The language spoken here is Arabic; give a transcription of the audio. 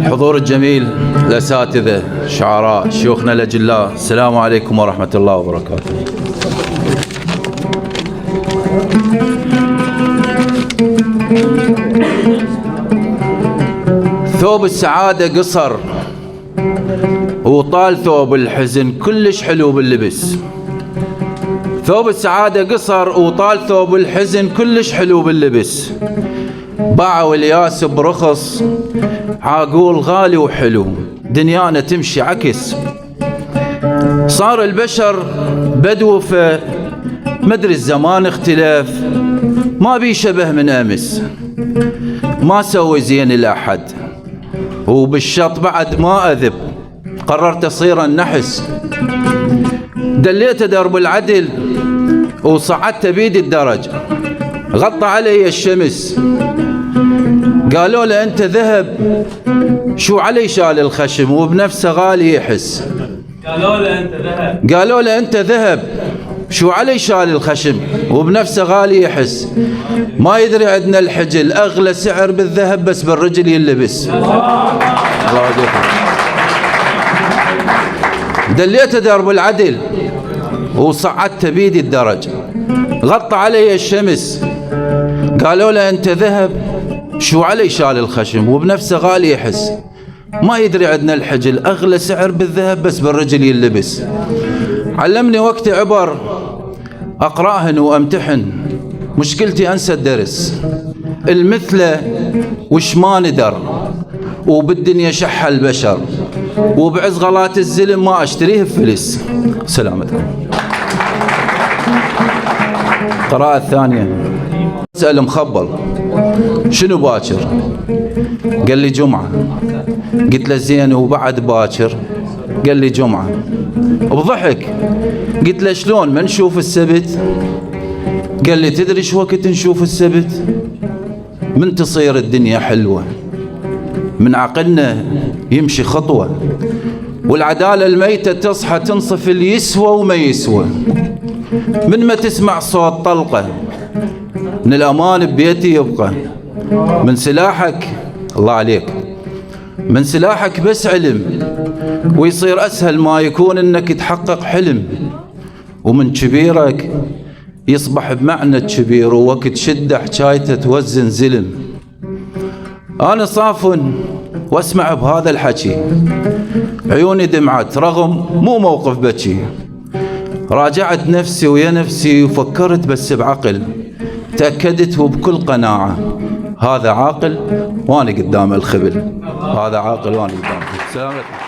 الحضور الجميل، الأساتذة، شعراء، شيوخنا الأجلاء، السلام عليكم ورحمة الله وبركاته. ثوب السعادة قصر وطال ثوب الحزن كلش حلو باللبس. ثوب السعادة قصر وطال ثوب الحزن كلش حلو باللبس. باعوا الياس برخص، عاقول غالي وحلو، دنيانا تمشي عكس. صار البشر بدوفة، مدري الزمان اختلاف، ما بي شبه من أمس. ما سوي زين لأحد وبالشط بعد ما أذب، قررت أصير النحس. دليت درب العدل وصعدت بيدي الدرج، غطى علي الشمس. قالوا له أنت ذهب، شو علي شال الخشم وبنفسه غالي يحس. قالوا له أنت ذهب، شو علي شال الخشم وبنفسه غالي يحس. ما يدري عندنا الحجل أغلى سعر بالذهب بس بالرجل يلبس. الله يجزاكم. دليت درب العدل وصعدت بيدي الدرج، غطى علي الشمس. قالوا له أنت ذهب، شو علي شال الخشم وبنفسه غالي يحس. ما يدري عندنا الحجل أغلى سعر بالذهب بس بالرجل يلبس. علمني وقت عبر أقرأهن وأمتحن، مشكلتي أنسى الدرس. المثلة وش ما ندر، وبالدنيا شح البشر، وبعز غلات الزلم ما أشتريه بفلس. سلامتكم. القراءة الثانية. سأل مخبل شنو باكر؟ قال لي جمعة. قلت له زين وبعد باكر؟ قال لي جمعة. وبضحك. قلت له شلون ما نشوف السبت؟ قال لي تدري شو وقت نشوف السبت؟ من تصير الدنيا حلوة، من عقلنا يمشي خطوة، والعدالة الميتة تصحى تنصف اللي يسوى وما يسوى. من ما تسمع صوت طلقة، من الأمان ببيتي يبقى. من سلاحك، الله عليك، من سلاحك بس علم، ويصير أسهل ما يكون إنك تحقق حلم. ومن كبيرك يصبح بمعنى كبير، ووقت شدة حكايته توزن زلم. أنا صافن واسمع بهذا الحكي، عيوني دمعت رغم مو موقف بكي. راجعت نفسي ويا نفسي وفكرت بس بعقل، تأكدت وبكل قناعة هذا عاقل وأنا قدام الخبل. هذا عاقل وأنا قدام. سلام عليكم.